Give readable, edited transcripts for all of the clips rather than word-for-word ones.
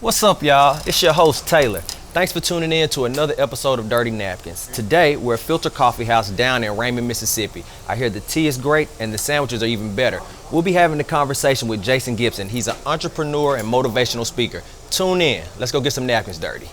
What's up, y'all? It's your host, Taylor. Thanks for tuning in to another episode of Dirty Napkins. Today, we're at Filter Coffee House down in Raymond, Mississippi. I hear the tea is great and the sandwiches are even better. We'll be having a conversation with Jason Gibson. He's an entrepreneur and motivational speaker. Tune in. Let's go get some napkins dirty.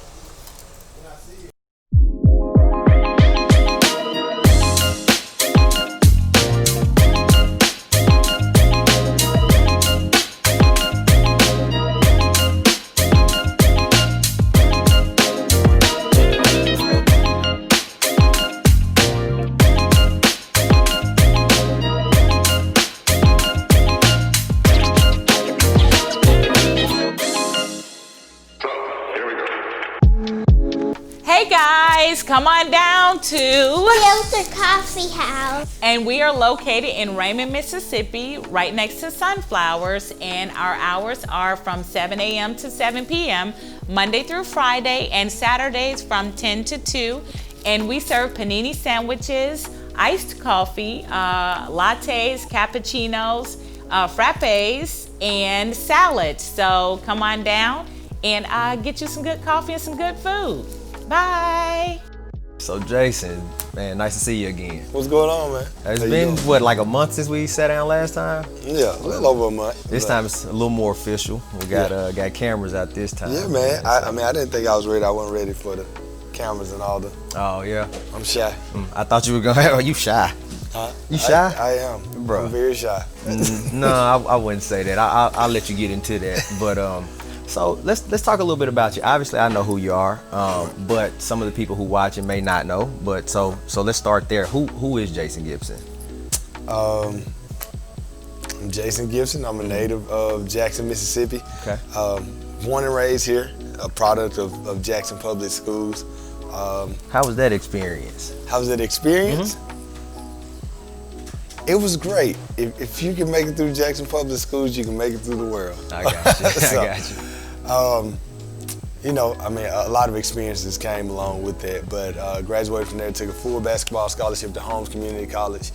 Come on down to Filter Coffee House. And we are located in Raymond, Mississippi, right next to Sunflowers. And our hours are from 7 a.m. to 7 p.m., Monday through Friday, and Saturdays from 10 to 2. And we serve panini sandwiches, iced coffee, lattes, cappuccinos, frappes, and salads. So come on down and get you some good coffee and some good food. Bye. So Jason, man, nice to see you again. What's going on, man? It's been, what, like a month since we sat down last time? Yeah, a little over a month. This time it's a little more official. We got cameras out this time. Yeah, man. I mean, I didn't think I was ready. I wasn't ready for the cameras and all the. Oh, yeah? I'm shy. I thought you were gonna have, you shy? Huh? You shy? I am. Bro. I'm very shy. No, I wouldn't say that. I'll let you get into that. But so let's talk a little bit about you. Obviously, I know who you are, but some of the people who watch it may not know. But so let's start there. Who is Jason Gibson? I'm Jason Gibson. I'm a native of Jackson, Mississippi. Okay. Born and raised here, a product of Jackson Public Schools. How was that experience? How was that experience? It was great. If you can make it through Jackson Public Schools, you can make it through the world. I got you. So, I got you. You know, I mean, a lot of experiences came along with that, but graduated from there, took a full basketball scholarship to Holmes Community College.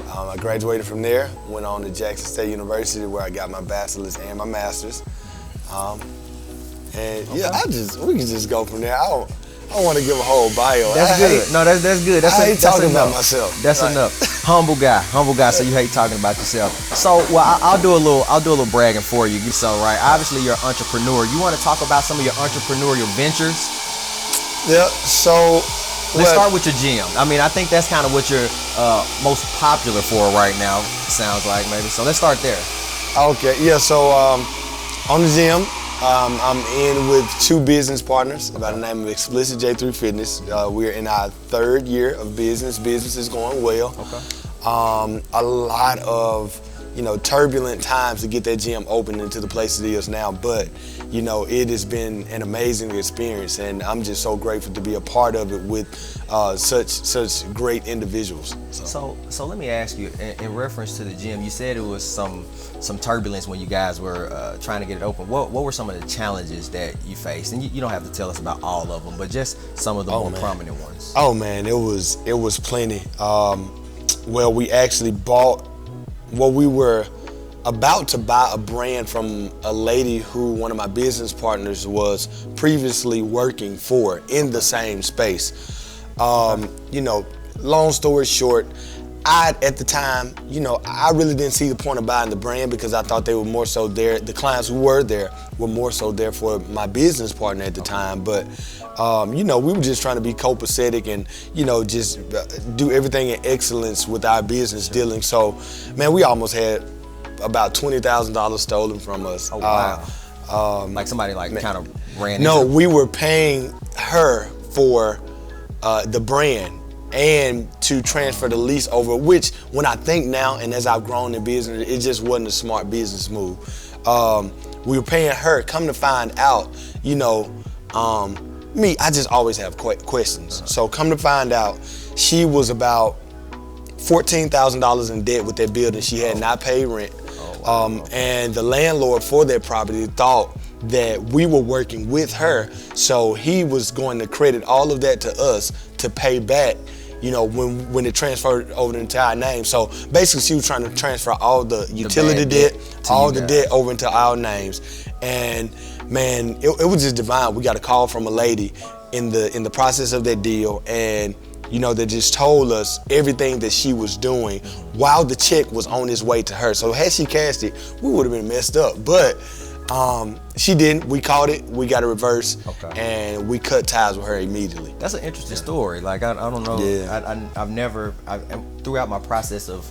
I graduated from there, went on to Jackson State University where I got my bachelor's and my master's. Yeah, we can just go from there. I don't want to give a whole bio. That's good. No, that's good. I hate talking about myself. That's enough. Humble guy. So you hate talking about yourself. So, well, I'll do a little bragging for you. So, right, obviously you're an entrepreneur. You want to talk about some of your entrepreneurial ventures? Yeah. So let's start with your gym. I mean, I think that's kind of what you're most popular for right now. Sounds like maybe. So let's start there. Okay. Yeah. So on the gym. I'm in with two business partners by the name of Explicit J3 Fitness. We're in our third year of business. Business is going well. Okay. A lot of, turbulent times to get that gym open into the place it is now, but, it has been an amazing experience, and I'm just so grateful to be a part of it with such great individuals. So let me ask you, in reference to the gym, you said it was some turbulence when you guys were trying to get it open. What were some of the challenges that you faced? And you don't have to tell us about all of them, but just some of the more prominent ones. Oh man, it was plenty. Well, we actually we were about to buy a brand from a lady who one of my business partners was previously working for in the same space. Long story short, at the time, I really didn't see the point of buying the brand because I thought they were more so there, the clients who were there were more so there for my business partner at the time. But, we were just trying to be copacetic and, just do everything in excellence with our business dealing. So, man, we almost had about $20,000 stolen from us. Oh, wow. Like somebody kind of ran No, into we were paying her for the brand and to transfer the lease over, which when I think now and as I've grown in business, it just wasn't a smart business move. We were paying her, come to find out, I just always have questions. So come to find out, she was about $14,000 in debt with that building. She had not paid rent. And the landlord for that property thought that we were working with her, so he was going to credit all of that to us to pay back, when it transferred over into our name. So basically she was trying to transfer all the utility debt, all the debt over into our names. And man, it was just divine. We got a call from a lady in the process of that deal, and you know, that just told us everything that she was doing while the check was on its way to her. So had she cashed it, we would have been messed up. But she didn't. We caught it. We got a reverse, and we cut ties with her immediately. That's an interesting story. Like I don't know. Yeah. I've never throughout my process of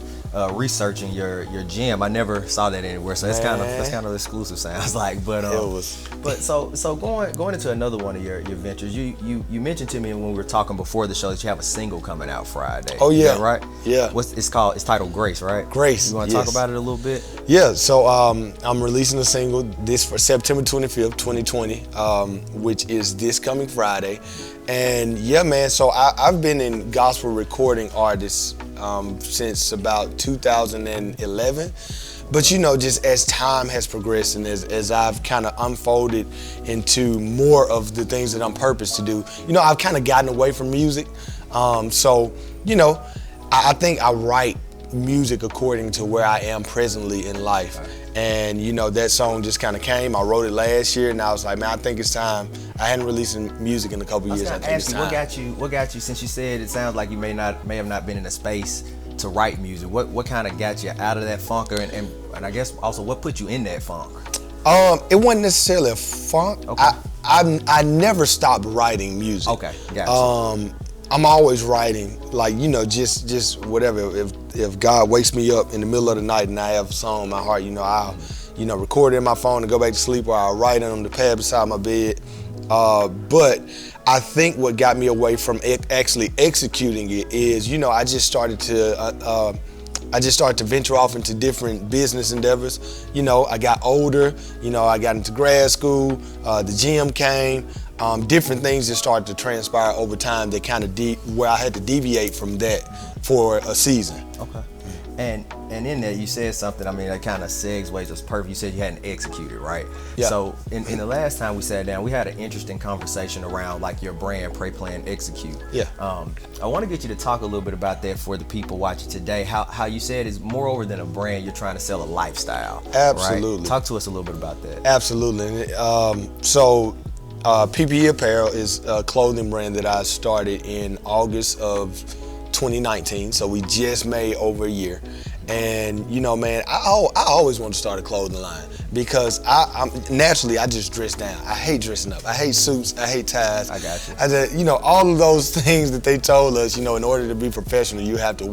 researching your gym, I never saw that anywhere. So that's kind of exclusive. Sounds like, but It was. But so going into another one of your ventures, you mentioned to me when we were talking before the show that you have a single coming out Friday. Oh yeah, is that right? Yeah. It's titled Grace, right? Grace. You want to talk about it a little bit? Yeah. So I'm releasing a single this for September 25th, 2020, which is this coming Friday. And yeah, man. So I've been in gospel recording artists since about 2011. But you know, just as time has progressed and as I've kind of unfolded into more of the things that I'm purposed to do, you know, I've kind of gotten away from music. So, you know, I think I write music according to where I am presently in life. And, you know, that song just kind of came. I wrote it last year, and I was like, man, I think it's time. I hadn't released music in a couple years. I think it's time. What got you, since you said it sounds like you may have not been in a space to write music, what kind of got you out of that funk, and I guess also what put you in that funk? It wasn't necessarily a funk. Okay. I never stopped writing music. Okay, gotcha. I'm always writing, like, you know, just whatever. If God wakes me up in the middle of the night and I have a song in my heart, you know, I'll, you know, record it in my phone and go back to sleep, or I'll write it on the pad beside my bed. But I think what got me away from actually executing it is, you know, I just started to venture off into different business endeavors. You know, I got older, you know, I got into grad school, the gym came, different things that started to transpire over time that kind of where I had to deviate from that for a season. Okay. And in there you said something, I mean, that kind of segues us perfect. You said you hadn't executed, right? Yeah. So in the last time we sat down, we had an interesting conversation around like your brand, Pray, Plan, Execute. Yeah. I want to get you to talk a little bit about that for the people watching today. How you said it's moreover than a brand, you're trying to sell a lifestyle. Absolutely. Right? Talk to us a little bit about that. Absolutely. So PPE Apparel is a clothing brand that I started in August of 2019, so we just made over a year. And you know, man, I always wanted to start a clothing line because I'm naturally I just dress down. I hate dressing up. I hate suits. I hate ties. I got you. I just, you know, all of those things that they told us, you know, in order to be professional, you have to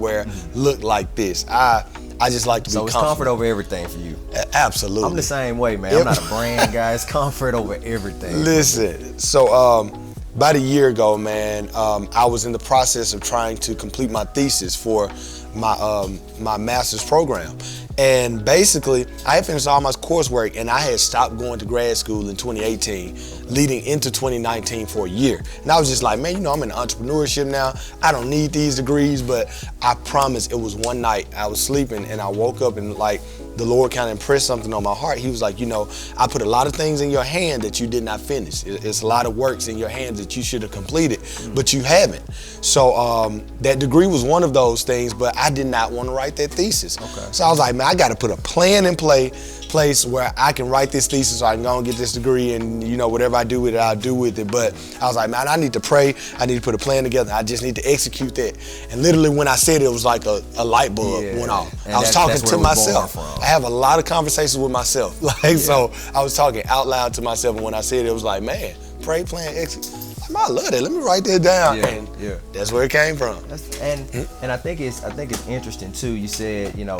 look like this. I just like to be So it's comfort over everything for you. Absolutely. I'm the same way, man. I'm not a brand guy. It's comfort over everything. Listen, so about a year ago, man, I was in the process of trying to complete my thesis for my master's program. And basically, I had finished all my coursework and I had stopped going to grad school in 2018, leading into 2019 for a year. And I was just like, man, you know, I'm in entrepreneurship now. I don't need these degrees, but I promise it was one night I was sleeping and I woke up and like the Lord kind of impressed something on my heart. He was like, you know, I put a lot of things in your hand that you did not finish. It's a lot of works in your hands that you should have completed, but you haven't. So that degree was one of those things, but I did not want to write that thesis. Okay. So I was like, man, I got to put a plan in place where I can write this thesis so I can go and get this degree, and you know, whatever I do with it, I'll do with it. But I was like, man, I need to pray. I need to put a plan together. I just need to execute that. And literally when I said it, it was like a light bulb went off. And I was talking to myself. From. I have a lot of conversations with myself. So I was talking out loud to myself, and when I said it, it was like, man, pray, plan, execute. I love that. Let me write that down. And that's where it came from. And I think it's interesting too. You said, you know,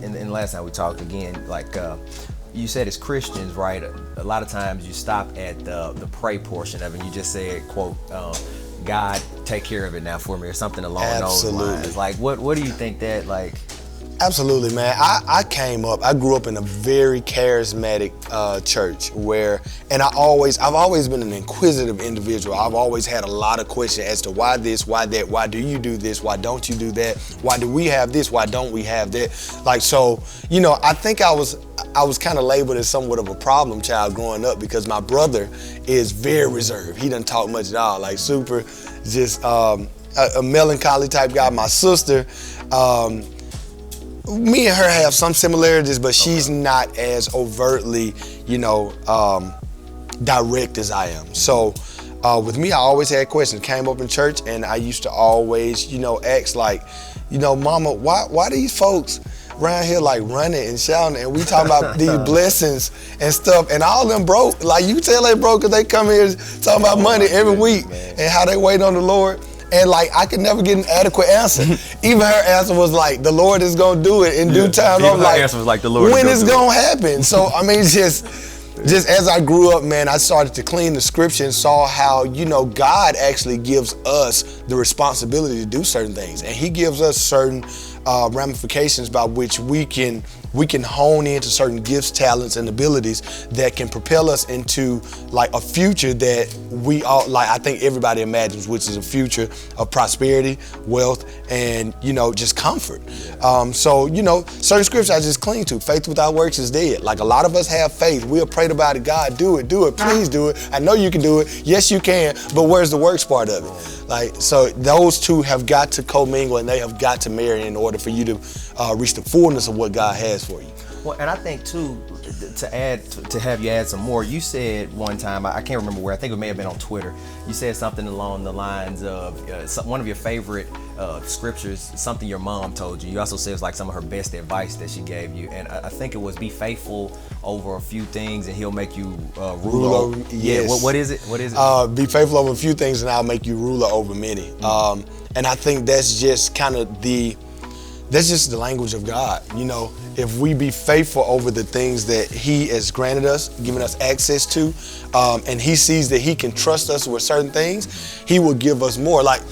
in the last time we talked again, like you said, as Christians, right? A lot of times you stop at the pray portion of it. You just said, quote, God, take care of it now for me, or something along those lines. Like, what do you think that like? Absolutely, man. I grew up in a very charismatic church and I've always been an inquisitive individual. I've always had a lot of questions as to why this, why that, why do you do this, why don't you do that, why do we have this, why don't we have that? Like, so, you know, I think I was kind of labeled as somewhat of a problem child growing up because my brother is very reserved. He doesn't talk much at all, like super, just a melancholy type guy. My sister, Me and her have some similarities, but she's not as overtly, direct as I am. So with me, I always had questions. Came up in church, and I used to always, ask like, Mama, why these folks around here like running and shouting, and we talking about these blessings and stuff, and all them broke. Like, you tell they broke because they come here talking about money every week, man, and how they wait on the Lord. And like, I could never get an adequate answer. Even her answer was like, the Lord is gonna do it in due time. I'm like, answer was like, the Lord when is gonna happen? So I mean, just as I grew up, man, I started to clean the scripture and saw how, God actually gives us the responsibility to do certain things. And he gives us certain ramifications by which we can hone into certain gifts, talents, and abilities that can propel us into like a future that we all, like, I think everybody imagines, which is a future of prosperity, wealth, and, just comfort. So, certain scriptures I just cling to. Faith without works is dead. Like, a lot of us have faith. We'll pray about it. God, do it, please do it. I know you can do it. Yes, you can. But where's the works part of it? Like, so those two have got to commingle, and they have got to marry in order for you to reach the fullness of what God has for you. Well, and I think too, to have you add some more, you said one time, I can't remember where, I think it may have been on Twitter, you said something along the lines of one of your favorite scriptures, something your mom told you. You also said it was like some of her best advice that she gave you, and I think it was be faithful over a few things and he'll make you ruler over. Yes. Yeah, what is it? Be faithful over a few things and I'll make you ruler over many. And I think that's just kind of that's just the language of God. If we be faithful over the things that he has granted us, given us access to, and he sees that he can trust us with certain things, he will give us more. Like,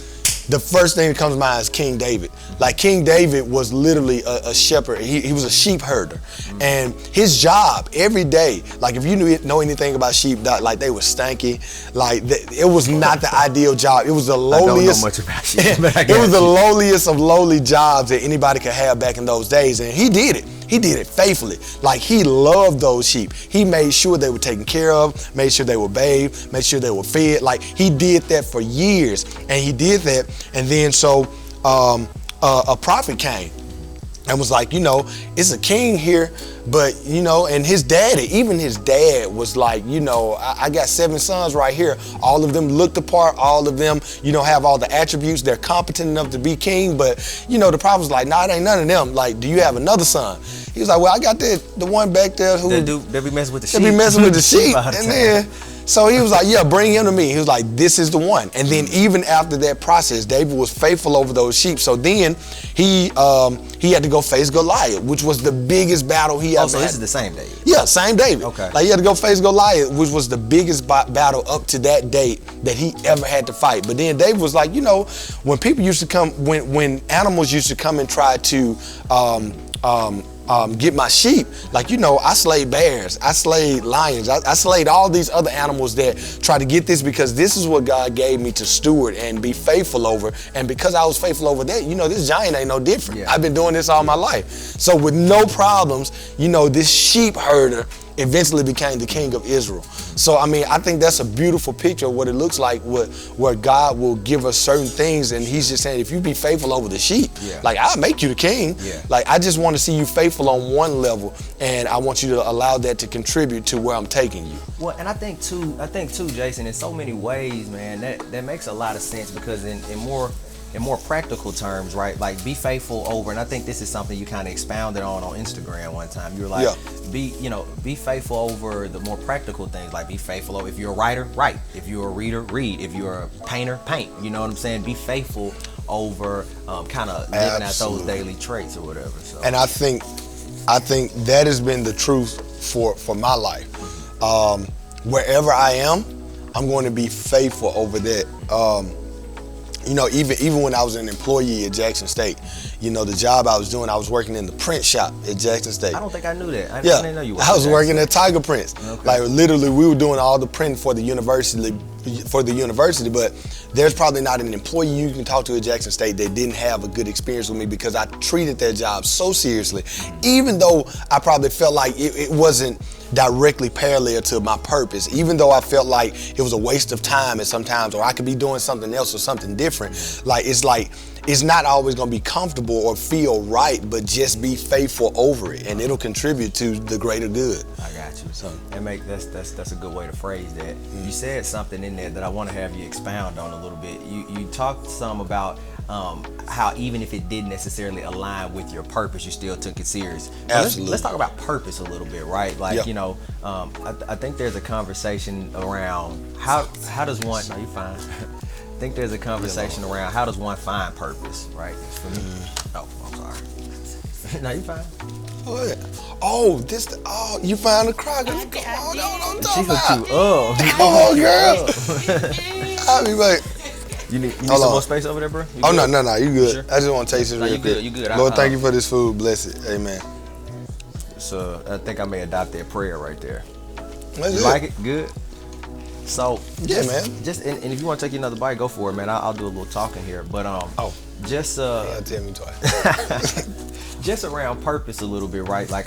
the first thing that comes to mind is King David. Like, King David was literally a shepherd. He was a sheep herder. And his job every day, like, if you know anything about sheep, like, they were stanky. Like, it was not the ideal job. It was the lowliest. I don't know much about sheep, but I guess it was the lowliest of lowly jobs that anybody could have back in those days. And he did it. He did it faithfully. Like, he loved those sheep. He made sure they were taken care of, made sure they were bathed, made sure they were fed. Like, he did that for years. And he did that. And then so a prophet came and was like, it's a king here, but, and his dad was like, I got 7 sons right here. All of them looked the part. All of them, have all the attributes. They're competent enough to be king. But, the prophet was like, nah, it ain't none of them. Like, do you have another son? He was like, well, I got the one back there who... They be messing with the sheep. They be messing with the sheep. And then, so he was like, yeah, bring him to me. He was like, this is the one. And then even after that process, David was faithful over those sheep. So then he had to go face Goliath, which was the biggest battle he ever had. So this is the same David? Yeah, same David. Okay. Like, he had to go face Goliath, which was the biggest battle up to that date that he ever had to fight. But then David was like, when people used to come, when animals used to come and try to get my sheep, like, I slayed bears, I slayed lions, I slayed all these other animals that try to get this, because this is what God gave me to steward and be faithful over. And because I was faithful over that, this giant ain't no different. Yeah. I've been doing this all my life. So with no problems, this sheep herder eventually became the king of Israel. So, I mean, I think that's a beautiful picture of what it looks like, where God will give us certain things, and he's just saying, if you be faithful over the sheep, like, I'll make you the king. Like, I just want to see you faithful on one level, and I want you to allow that to contribute to where I'm taking you. Well, and I think too, Jason, in so many ways, man, that makes a lot of sense, because in more practical terms, right? Like, be faithful over, and I think this is something you kind of expounded on Instagram one time. You were like, be faithful over the more practical things. Like, be faithful over, if you're a writer, write. If you're a reader, read. If you're a painter, paint. You know what I'm saying? Be faithful over kind of living out those daily traits or whatever. So. And I think that has been the truth for my life. Wherever I am, I'm going to be faithful over that. Even when I was an employee at Jackson State, the job I was doing, I was working in the print shop at Jackson State. I don't think I knew that. I didn't know you were. I was working at Tiger Prints. Okay. Like, literally, we were doing all the print for the university, but there's probably not an employee you can talk to at Jackson State that didn't have a good experience with me, because I treated that job so seriously, even though I probably felt like it wasn't directly parallel to my purpose, even though I felt like it was a waste of time at sometimes, or I could be doing something else or something different. Like, it's like it's not always gonna be comfortable or feel right, but just be faithful over it, and it'll contribute to the greater good. I got you. So that's a good way to phrase that. You said something in there that I want to have you expound on a little bit. You talked some about how even if it didn't necessarily align with your purpose, you still took it serious. So Absolutely. Let's talk about purpose a little bit, right? Like, you know, I think there's a conversation around how does one, no, you fine. I think there's a conversation around how does one find purpose, right? For me. Oh, I'm sorry. No, you fine. You found the Crocker. Come on, She hooked you up. Come on, girl. I'll be back. You need some more space over there, bro? No, you good. Sure? I just want to taste this real quick. You good. Lord, thank you for this food. Bless it. Amen. So I think I may adopt that prayer right there. That's You good. like it? Good. So Yeah, man. And if you want to take another bite, go for it, man. I'll do a little talking here, but just Tell me twice. just around purpose a little bit, right? Like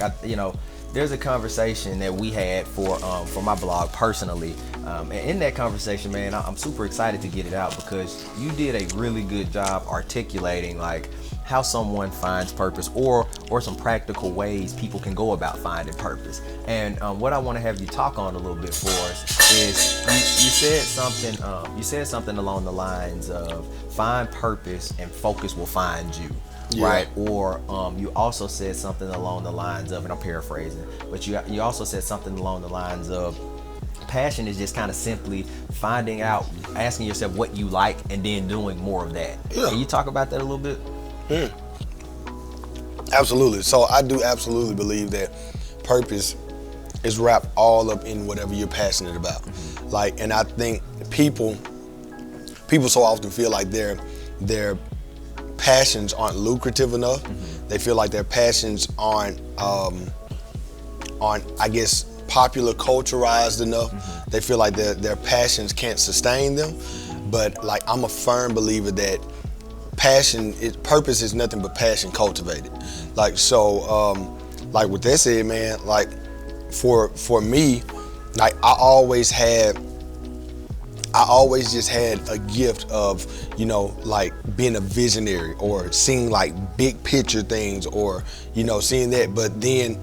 there's a conversation that we had for my blog personally, and in that conversation, man, I'm super excited to get it out because you did a really good job articulating like how someone finds purpose or some practical ways people can go about finding purpose. And what I want to have you talk on a little bit for us is you said something along the lines of find purpose and focus will find you. Yeah. Right, or you also said something along the lines of, and I'm paraphrasing, but you also said something along the lines of passion is just kind of simply finding out, asking yourself what you like, and then doing more of that. Yeah. Can you talk about that a little bit? Absolutely. So I do absolutely believe that purpose is wrapped all up in whatever you're passionate about. Like, and I think people so often feel like their passions aren't lucrative enough. They feel like their passions aren't I guess popular culturalized enough. They feel like their passions can't sustain them. But like, I'm a firm believer that purpose is nothing but passion cultivated. Like, so like with that said, man, like for me, like I always just had a gift of, like being a visionary or seeing like big picture things or, seeing that. But then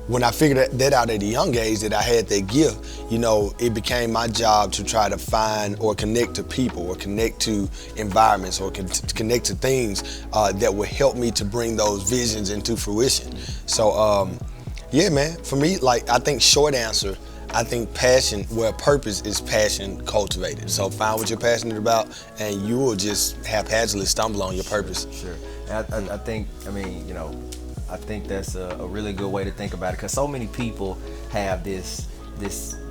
when I figured that out at a young age that I had that gift, it became my job to try to find or connect to people or connect to environments or connect to things that would help me to bring those visions into fruition. So, yeah, man, for me, like, I think short answer, I think purpose is passion cultivated. So find what you're passionate about and you will just haphazardly stumble on your purpose. Sure. And I think that's a really good way to think about it, because so many people have this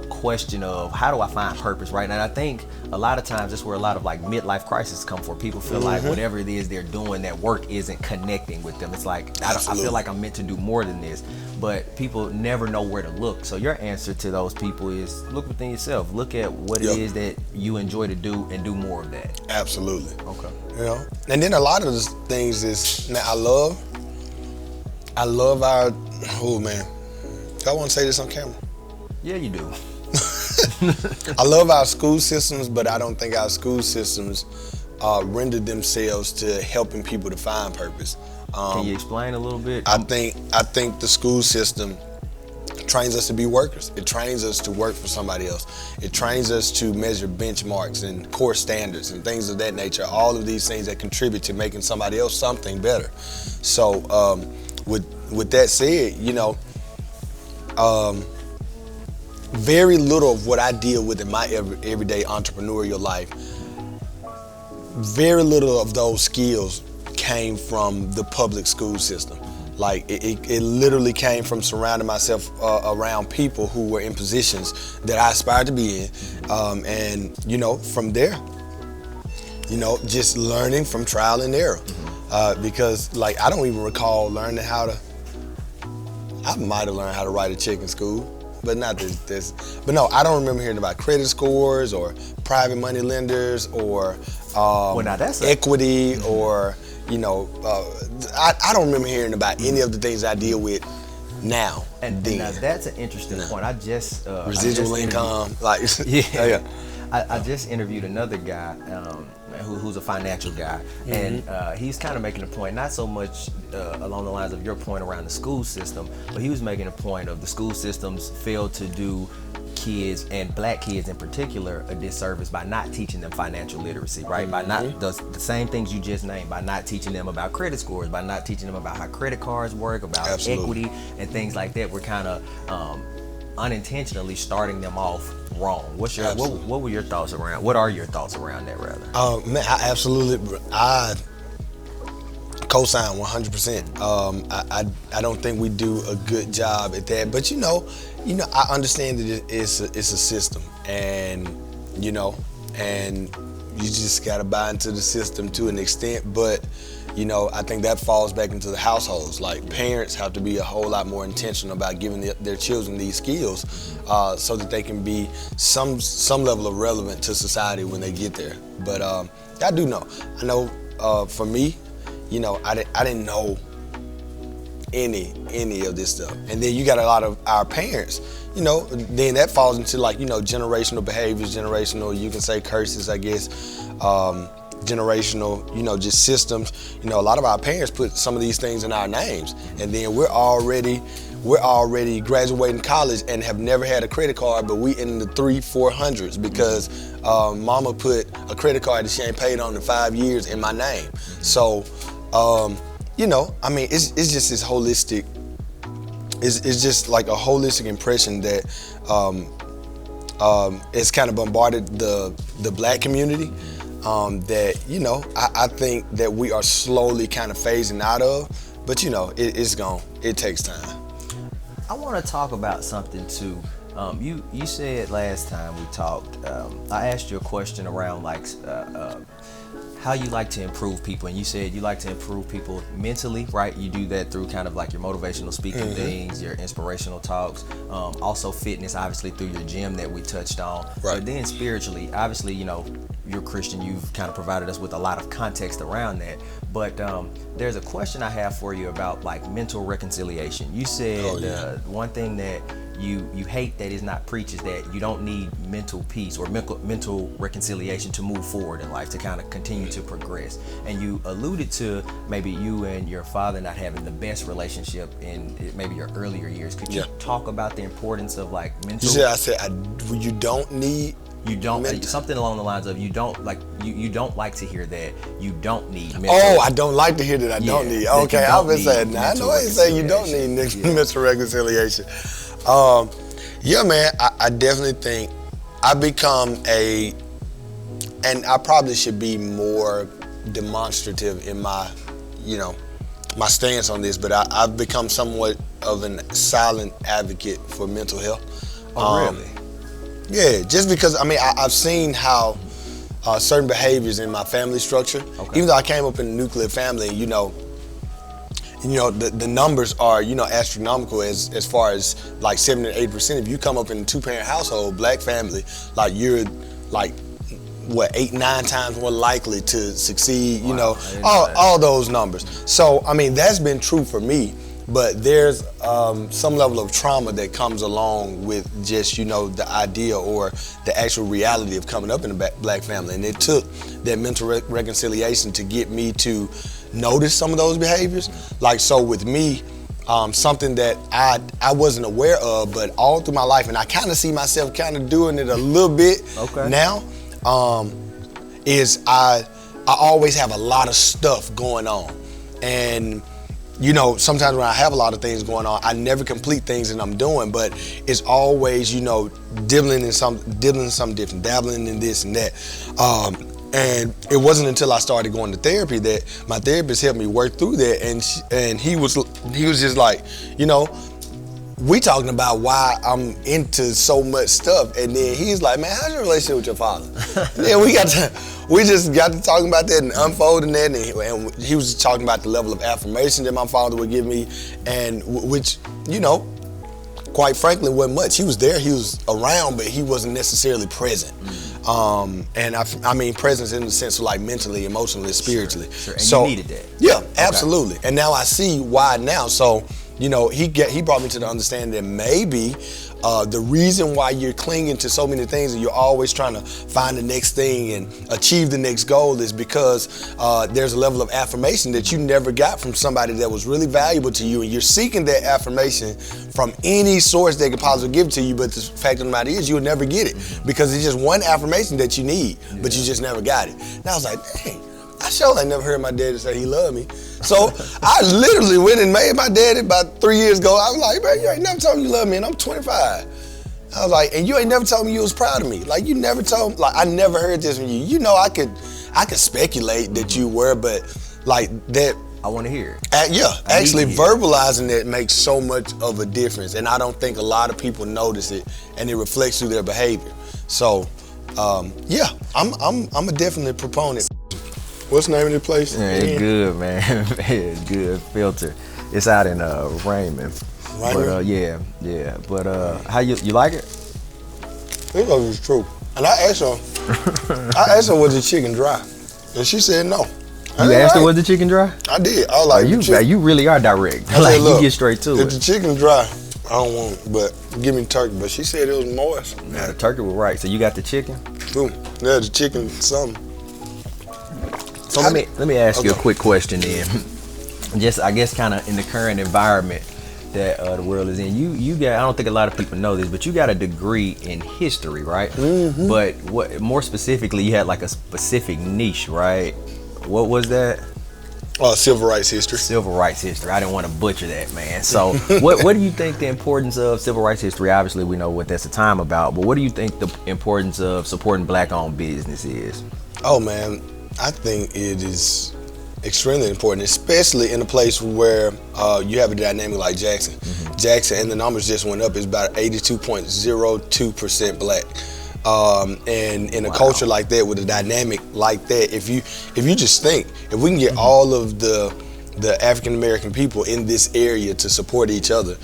question of how do I find purpose, right? And I think a lot of times that's where a lot of like midlife crises come from. People feel like whatever it is they're doing, that work isn't connecting with them. It's like, I feel like I'm meant to do more than this, but people never know where to look. So your answer to those people is look within yourself. Look at what it is that you enjoy to do and do more of that. Absolutely. Okay. And then a lot of the things is, now I love our, oh man, do I want to say this on camera? Yeah, you do. I love our school systems, but I don't think our school systems render themselves to helping people to find purpose. Can you explain a little bit? I think the school system trains us to be workers. It trains us to work for somebody else. It trains us to measure benchmarks and core standards and things of that nature. All of these things that contribute to making somebody else something better. So with that said, very little of what I deal with in my everyday entrepreneurial life, very little of those skills came from the public school system. Like it literally came from surrounding myself around people who were in positions that I aspired to be in. And from there, just learning from trial and error. Because like, I don't even recall learning I might have learned how to write a check in school, but not this. But no, I don't remember hearing about credit scores or private money lenders or equity or, I don't remember hearing about any of the things I deal with now. And now that's an interesting point. Residual income, like yeah. I just interviewed another guy who's a financial guy, and he's kind of making a point, not so much along the lines of your point around the school system, but he was making a point of the school systems failed to do kids, and black kids in particular, a disservice by not teaching them financial literacy, right? By not the same things you just named, by not teaching them about credit scores, by not teaching them about how credit cards work, about equity and things like that. We're kind of unintentionally starting them off wrong. What were your thoughts around? What are your thoughts around that, rather? Man, I co-sign 100%. I don't think we do a good job at that, but I understand that it's a system, and and you just gotta buy into the system to an extent. But I think that falls back into the households. Like, parents have to be a whole lot more intentional about giving their children these skills, so that they can be some level of relevant to society when they get there. But I do know. I know for me, I didn't know any of this stuff. And then you got a lot of our parents, then that falls into generational behaviors, you can say curses, I guess, generational, just systems. A lot of our parents put some of these things in our names, and then we're already graduating college and have never had a credit card, but we in the 300-400s because mama put a credit card that she ain't paid on in 5 years in my name. So it's just this holistic, it's just like a holistic impression that it's kind of bombarded the black community, that I think that we are slowly kind of phasing out of, but it's gone. It takes time. I want to talk about something too. You said last time we talked, I asked you a question around how you like to improve people, and you said you like to improve people mentally, right? You do that through kind of like your motivational speaking things, your inspirational talks, also fitness, obviously through your gym that we touched on. Right. But then spiritually, obviously, you're Christian, you've kind of provided us with a lot of context around that. But there's a question I have for you about mental reconciliation. You said one thing that you hate that is not preached is that you don't need mental peace or mental reconciliation to move forward in life, to kind of continue to progress. And you alluded to maybe you and your father not having the best relationship in maybe your earlier years. Could you talk about the importance of mental? I said you don't need. You don't something along the lines of you don't like to hear that you don't need mental. Oh, I don't like to hear that I don't need. Okay, I've been saying I know I ain't saying you don't need mental reconciliation. Man, I definitely think I become and I probably should be more demonstrative in my my stance on this, but I've become somewhat of a silent advocate for mental health. Oh, really? Yeah, just because I've seen how certain behaviors in my family structure, even though I came up in a nuclear family, the numbers are astronomical as far as 7 to 8%. If you come up in a 2-parent household, black family, you're 8-9 times more likely to succeed. Wow, all those numbers. So that's been true for me. But there's some level of trauma that comes along with just, the idea or the actual reality of coming up in a black family. And it took that mental reconciliation to get me to notice some of those behaviors. So with me, something that I wasn't aware of, but all through my life, and I kind of see myself kind of doing it a little bit now, is I always have a lot of stuff going on. And sometimes when I have a lot of things going on, I never complete things that I'm doing, but it's always, dabbling in something different, dabbling in this and that. And it wasn't until I started going to therapy that my therapist helped me work through that, and he was just like, we talking about why I'm into so much stuff, and then he's like, man, how's your relationship with your father? And then we just got to talking about that and unfolding that, and he was talking about the level of affirmation that my father would give me, and which, quite frankly, wasn't much. He was there, he was around, but he wasn't necessarily present. And I mean presence in the sense of mentally, emotionally, spiritually. Sure. And so, you needed that. Yeah, absolutely. And now I see why now. So, he brought me to the understanding that maybe the reason why you're clinging to so many things and you're always trying to find the next thing and achieve the next goal is because there's a level of affirmation that you never got from somebody that was really valuable to you, and you're seeking that affirmation from any source that could possibly give it to you, but the fact of the matter is you'll never get it because it's just one affirmation that you need, but you just never got it. And I was like, dang, I sure ain't never heard my daddy say he loved me. So I literally went and made my daddy about 3 years ago. I was like, man, you ain't never told me you love me, and I'm 25. I was like, and you ain't never told me you was proud of me. Like, you never told me, like, I never heard this from you. You know, I could speculate that you were, but like that. I want to hear it. Yeah, actually verbalizing it makes so much of a difference, and I don't think a lot of people notice it, and it reflects through their behavior. So, yeah, I'm a definite proponent. What's the name of the place? Yeah, it's good, man. It's good. Filter. It's out in Raymond. But yeah. But how you like it? It was true. And I asked her, was the chicken dry? And she said no. You asked her, was the chicken dry? I did. I was like, you really are direct. I Like, said, look, you get straight to it. If the chicken dry, I don't want it, but give me turkey. But she said it was moist. Yeah, the turkey was right. So you got the chicken? Boom. Yeah, the chicken, something. So let me ask you a quick question then. Just, I guess, kind of in the current environment that the world is in. You got, I don't think a lot of people know this, but you got a degree in history, right? Mm-hmm. But what more specifically, you had like a specific niche, right? What was that? Civil rights history. Civil rights history. I didn't want to butcher that, man. So what do you think the importance of civil rights history? Obviously, we know what that's a time about, but what do you think the importance of supporting Black-owned business is? Oh, man, I think it is extremely important, especially in a place where you have a dynamic like Jackson. Mm-hmm. Jackson, and the numbers just went up, is about 82.02% Black. And in a culture like that, with a dynamic like that, if you just think, if we can get all of the African American people in this area to support each other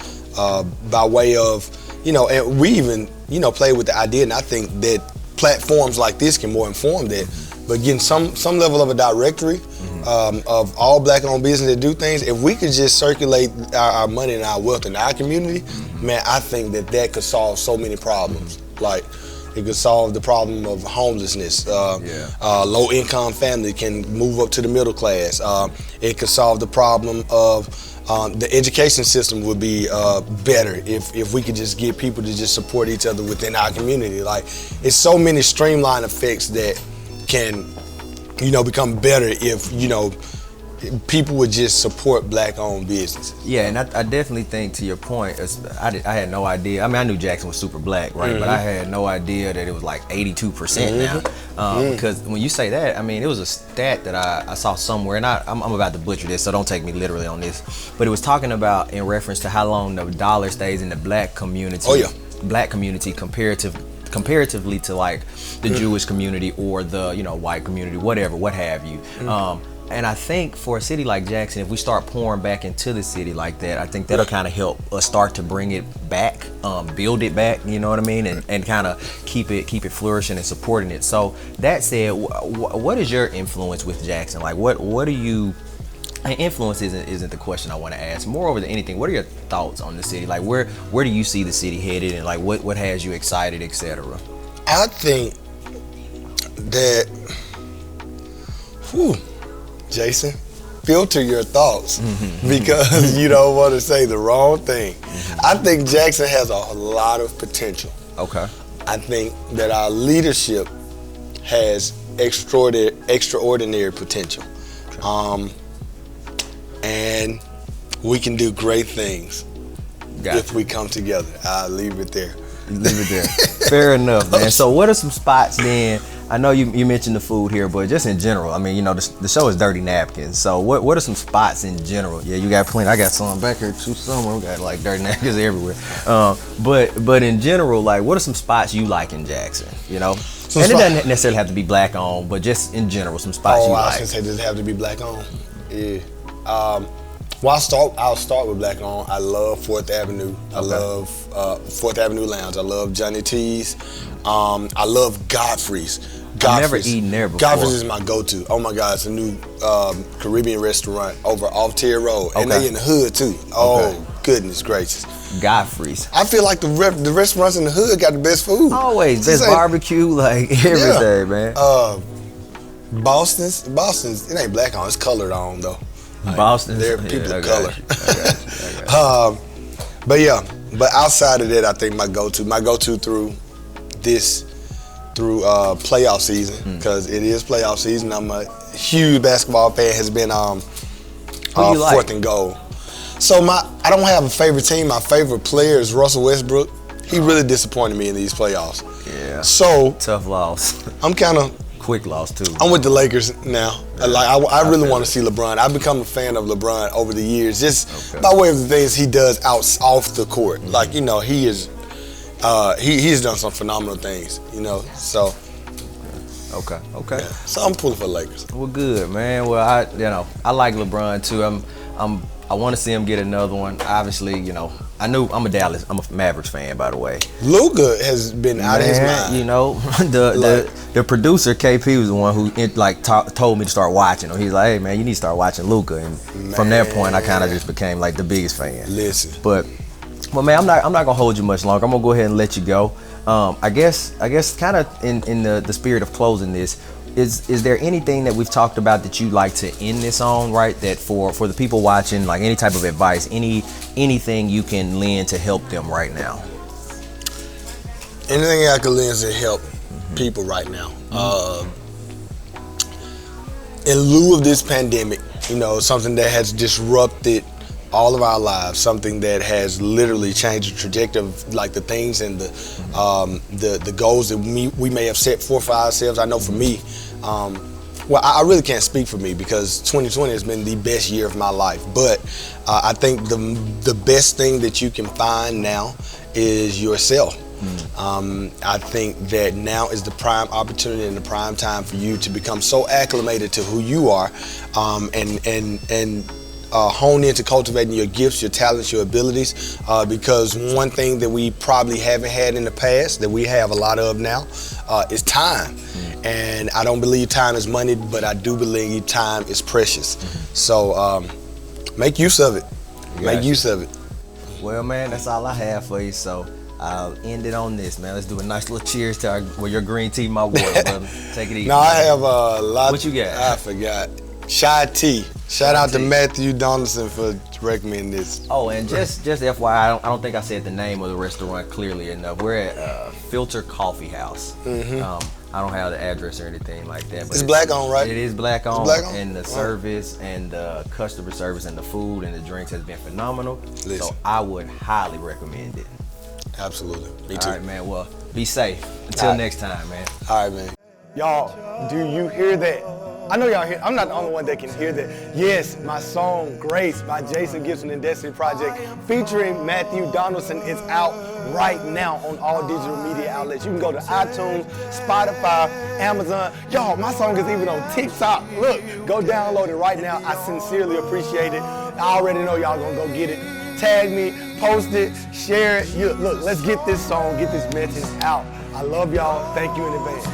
by way of, and we even, play with the idea, and I think that platforms like this can more inform that, but getting some level of a directory of all Black-owned business that do things, if we could just circulate our money and our wealth in our community, man, I think that could solve so many problems. Like, it could solve the problem of homelessness. Low-income family can move up to the middle class. It could solve the problem of the education system would be better if we could just get people to just support each other within our community. Like, it's so many streamline effects that can, become better if, people would just support Black-owned businesses. Yeah, and I definitely think, to your point, I had no idea. I mean, I knew Jackson was super Black, right? Mm-hmm. But I had no idea that it was like 82% now. Because when you say that, I mean, it was a stat that I saw somewhere, and I'm about to butcher this, so don't take me literally on this. But it was talking about in reference to how long the dollar stays in the Black community. Oh, yeah. Black community comparatively to like the Jewish community or the white community, whatever, what have you. And I think for a city like Jackson, if we start pouring back into the city like that, I think that'll kind of help us start to bring it back, build it back, you know what I mean, and kind of keep it flourishing and supporting it. So that said, what is your influence with Jackson? Like, what do you? And influence isn't the question I want to ask. Moreover than anything, what are your thoughts on the city? Like, where do you see the city headed, and like what has you excited, etc.? I think that, Jason, filter your thoughts because you don't want to say the wrong thing. I think Jackson has a lot of potential. Okay. I think that our leadership has extraordinary potential. And we can do great things if we come together. I'll leave it there. Fair enough, man. So what are some spots then? I know you mentioned the food here, but just in general, I mean, the show is Dirty Napkins. So what are some spots in general? Yeah, you got plenty. I got some back here too somewhere. We got like dirty napkins everywhere. But in general, like, what are some spots you like in Jackson? It doesn't necessarily have to be Black owned, but just in general, some spots you like. I was gonna say, does it have to be Black owned? Yeah. Well, I'll start with Black owned. I love 4th Avenue. I love 4th Avenue Lounge. I love Johnny T's. I love Godfrey's. I've never eaten there before. Godfrey's is my go-to. Oh my God, it's a new Caribbean restaurant over off Tier Road, and they in the hood too. Oh goodness gracious. Godfrey's. I feel like the restaurants in the hood got the best food. Always best barbecue, like everything, man. Boston's, it ain't black on, it's colored on though. Like, Boston's, they're people of color. I got you. But outside of that, I think my go-to through playoff season, because it is playoff season. I'm a huge basketball fan. Has been fourth and goal. So I don't have a favorite team. My favorite player is Russell Westbrook. He really disappointed me in these playoffs. Yeah. So tough loss. I'm kind of quick loss too. I'm with the Lakers now. Yeah. I really want to see LeBron. I've become a fan of LeBron over the years, just by way of the things he does off the court. Mm-hmm. Like, he is he's done some phenomenal things. So. Okay. Yeah. So I'm pulling for the Lakers. Well, good, man. Well, I like LeBron too. I want to see him get another one. Obviously, I'm a Mavericks fan, by the way. Luka has been out of his mind. The producer KP was the one who told me to start watching him. He's like, hey man, you need to start watching Luka, and from that point, I kind of just became like the biggest fan. Listen, but man, I'm not gonna hold you much longer. I'm gonna go ahead and let you go. I guess kind of in the spirit of closing this. Is there anything that we've talked about that you'd like to end this on, right? That for the people watching, like any type of advice, anything you can lend to help them right now? Anything I can lend to help people right now. In lieu of this pandemic, something that has disrupted all of our lives, something that has literally changed the trajectory of like the things and the goals that we may have set forth for ourselves. I know for me, I really can't speak for me because 2020 has been the best year of my life. But I think the best thing that you can find now is yourself. I think that now is the prime opportunity and the prime time for you to become so acclimated to who you are, and hone into cultivating your gifts, your talents, your abilities, because one thing that we probably haven't had in the past that we have a lot of now is time. And I don't believe time is money, but I do believe time is precious. So make use of it. Make use of it. Well, man, that's all I have for you. So I'll end it on this, man. Let's do a nice little cheers to your green tea, my water, brother. Take it easy. No, I have a lot. What you got? I forgot. Chai tea. Shout out to Matthew Donaldson for recommending this. Oh, and just FYI, I don't think I said the name of the restaurant clearly enough. We're at Filter Coffee House. I don't have the address or anything like that. But it's black on, right? It is black on. Black on? And the service and the customer service and the food and the drinks has been phenomenal. Listen. So I would highly recommend it. Absolutely. Me too. All right, man. Well, be safe. Until next time, man. All right, man. Y'all, do you hear that? I know y'all hear. I'm not the only one that can hear that. Yes, my song "Grace" by Jason Gibson and Destiny Project, featuring Matthew Donaldson, is out right now on all digital media outlets. You can go to iTunes, Spotify, Amazon. Y'all, my song is even on TikTok. Look, go download it right now. I sincerely appreciate it. I already know y'all gonna go get it. Tag me, post it, share it. Look, let's get this song, get this message out. I love y'all. Thank you in advance.